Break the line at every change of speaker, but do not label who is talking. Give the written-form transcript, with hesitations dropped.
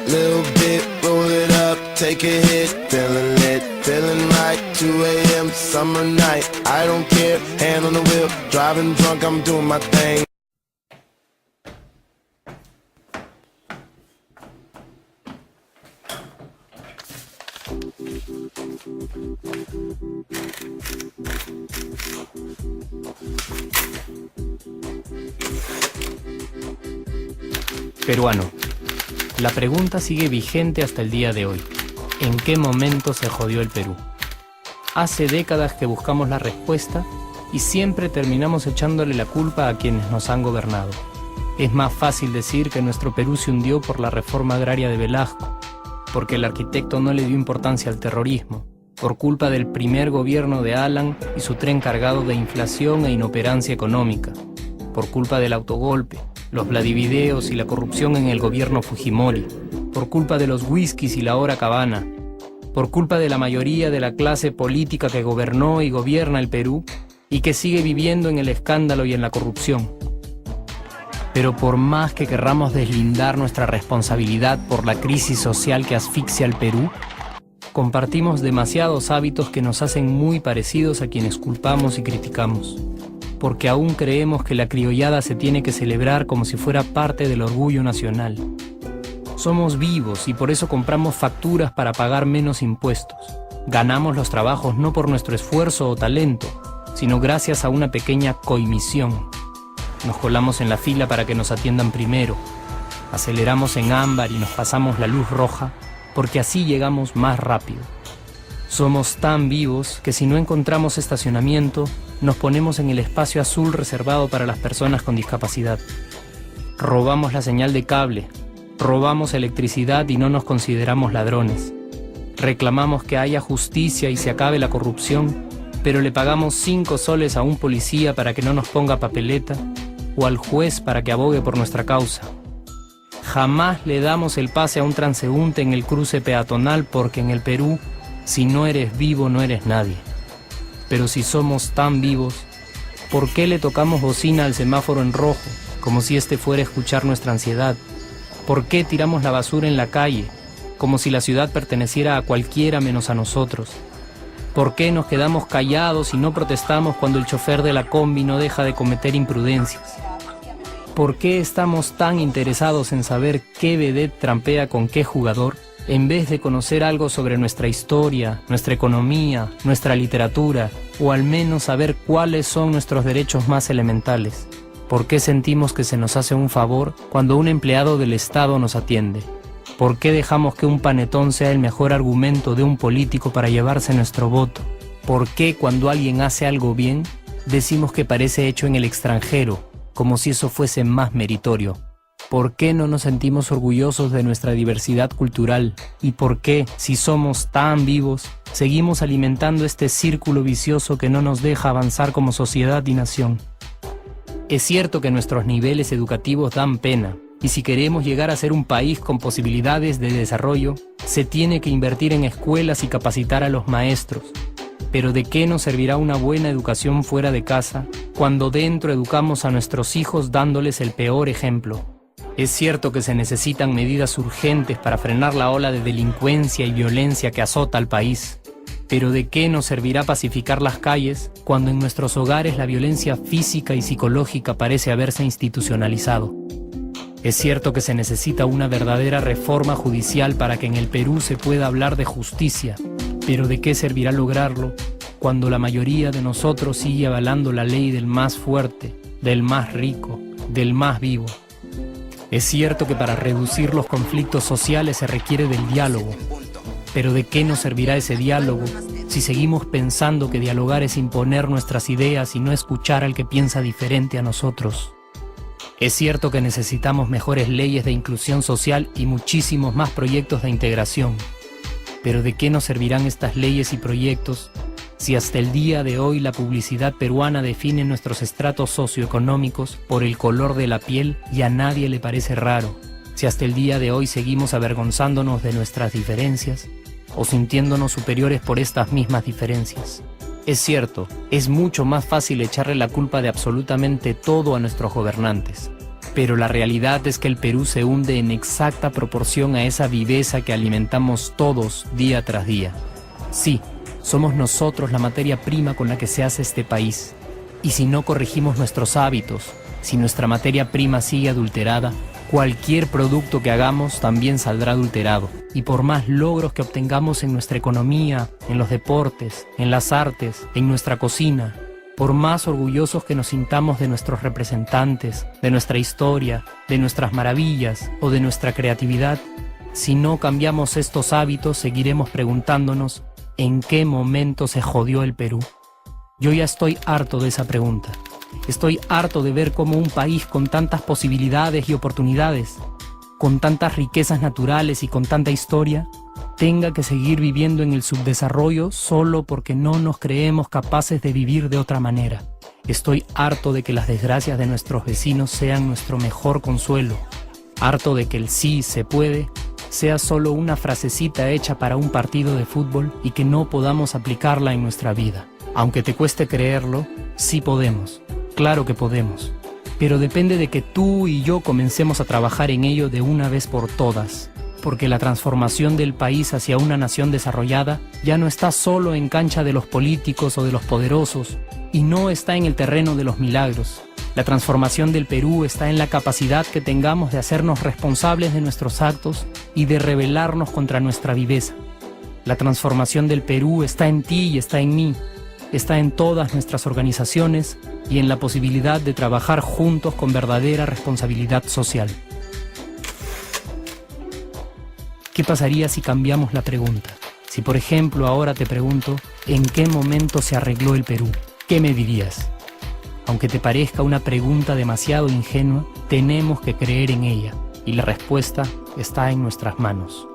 little bit, roll it up, take a hit, feeling lit, feeling right, 2 a.m. summer night, I don't care, hand on the wheel, driving drunk, I'm doing my thing.
Peruano. La pregunta sigue vigente hasta el día de hoy. ¿En qué momento se jodió el Perú? Hace décadas que buscamos la respuesta y siempre terminamos echándole la culpa a quienes nos han gobernado. Es más fácil decir que nuestro Perú se hundió por la reforma agraria de Velasco, porque el arquitecto no le dio importancia al terrorismo, por culpa del primer gobierno de Alan y su tren cargado de inflación e inoperancia económica, por culpa del autogolpe, los Vladivideos y la corrupción en el gobierno Fujimori, por culpa de los whiskies y la hora cabana, por culpa de la mayoría de la clase política que gobernó y gobierna el Perú y que sigue viviendo en el escándalo y en la corrupción. Pero por más que querramos deslindar nuestra responsabilidad por la crisis social que asfixia al Perú, compartimos demasiados hábitos que nos hacen muy parecidos a quienes culpamos y criticamos, porque aún creemos que la criollada se tiene que celebrar como si fuera parte del orgullo nacional. Somos vivos y por eso compramos facturas para pagar menos impuestos. Ganamos los trabajos no por nuestro esfuerzo o talento, sino gracias a una pequeña coimisión. Nos colamos en la fila para que nos atiendan primero. Aceleramos en ámbar y nos pasamos la luz roja, porque así llegamos más rápido. Somos tan vivos que si no encontramos estacionamiento, nos ponemos en el espacio azul reservado para las personas con discapacidad. Robamos la señal de cable, robamos electricidad y no nos consideramos ladrones. Reclamamos que haya justicia y se acabe la corrupción, pero le pagamos 5 soles a un policía para que no nos ponga papeleta o al juez para que abogue por nuestra causa. Jamás le damos el pase a un transeúnte en el cruce peatonal porque en el Perú, si no eres vivo, no eres nadie. Pero si somos tan vivos, ¿por qué le tocamos bocina al semáforo en rojo, como si este fuera a escuchar nuestra ansiedad? ¿Por qué tiramos la basura en la calle, como si la ciudad perteneciera a cualquiera menos a nosotros? ¿Por qué nos quedamos callados y no protestamos cuando el chofer de la combi no deja de cometer imprudencias? ¿Por qué estamos tan interesados en saber qué vedette trampea con qué jugador, en vez de conocer algo sobre nuestra historia, nuestra economía, nuestra literatura, o al menos saber cuáles son nuestros derechos más elementales? ¿Por qué sentimos que se nos hace un favor cuando un empleado del Estado nos atiende? ¿Por qué dejamos que un panetón sea el mejor argumento de un político para llevarse nuestro voto? ¿Por qué cuando alguien hace algo bien, decimos que parece hecho en el extranjero, como si eso fuese más meritorio? ¿Por qué no nos sentimos orgullosos de nuestra diversidad cultural? ¿Y por qué, si somos tan vivos, seguimos alimentando este círculo vicioso que no nos deja avanzar como sociedad y nación? Es cierto que nuestros niveles educativos dan pena, y si queremos llegar a ser un país con posibilidades de desarrollo, se tiene que invertir en escuelas y capacitar a los maestros. Pero ¿de qué nos servirá una buena educación fuera de casa cuando dentro educamos a nuestros hijos dándoles el peor ejemplo? Es cierto que se necesitan medidas urgentes para frenar la ola de delincuencia y violencia que azota al país. Pero ¿de qué nos servirá pacificar las calles cuando en nuestros hogares la violencia física y psicológica parece haberse institucionalizado? Es cierto que se necesita una verdadera reforma judicial para que en el Perú se pueda hablar de justicia, pero ¿de qué servirá lograrlo cuando la mayoría de nosotros sigue avalando la ley del más fuerte, del más rico, del más vivo? Es cierto que para reducir los conflictos sociales se requiere del diálogo, pero ¿de qué nos servirá ese diálogo si seguimos pensando que dialogar es imponer nuestras ideas y no escuchar al que piensa diferente a nosotros? Es cierto que necesitamos mejores leyes de inclusión social y muchísimos más proyectos de integración. Pero ¿de qué nos servirán estas leyes y proyectos si hasta el día de hoy la publicidad peruana define nuestros estratos socioeconómicos por el color de la piel y a nadie le parece raro? Si hasta el día de hoy seguimos avergonzándonos de nuestras diferencias o sintiéndonos superiores por estas mismas diferencias. Es cierto, es mucho más fácil echarle la culpa de absolutamente todo a nuestros gobernantes. Pero la realidad es que el Perú se hunde en exacta proporción a esa viveza que alimentamos todos día tras día. Sí, somos nosotros la materia prima con la que se hace este país. Y si no corregimos nuestros hábitos, si nuestra materia prima sigue adulterada, cualquier producto que hagamos también saldrá adulterado. Y por más logros que obtengamos en nuestra economía, en los deportes, en las artes, en nuestra cocina, por más orgullosos que nos sintamos de nuestros representantes, de nuestra historia, de nuestras maravillas o de nuestra creatividad, si no cambiamos estos hábitos, seguiremos preguntándonos ¿en qué momento se jodió el Perú? Yo ya estoy harto de esa pregunta. Estoy harto de ver cómo un país con tantas posibilidades y oportunidades, con tantas riquezas naturales y con tanta historia, tenga que seguir viviendo en el subdesarrollo solo porque no nos creemos capaces de vivir de otra manera. Estoy harto de que las desgracias de nuestros vecinos sean nuestro mejor consuelo. Harto de que el sí se puede sea solo una frasecita hecha para un partido de fútbol y que no podamos aplicarla en nuestra vida. Aunque te cueste creerlo, sí podemos. Claro que podemos. Pero depende de que tú y yo comencemos a trabajar en ello de una vez por todas. Porque la transformación del país hacia una nación desarrollada ya no está solo en cancha de los políticos o de los poderosos, y no está en el terreno de los milagros. La transformación del Perú está en la capacidad que tengamos de hacernos responsables de nuestros actos y de rebelarnos contra nuestra viveza. La transformación del Perú está en ti y está en mí, está en todas nuestras organizaciones y en la posibilidad de trabajar juntos con verdadera responsabilidad social. ¿Qué pasaría si cambiamos la pregunta? Si por ejemplo ahora te pregunto, ¿en qué momento se arregló el Perú? ¿Qué me dirías? Aunque te parezca una pregunta demasiado ingenua, tenemos que creer en ella y la respuesta está en nuestras manos.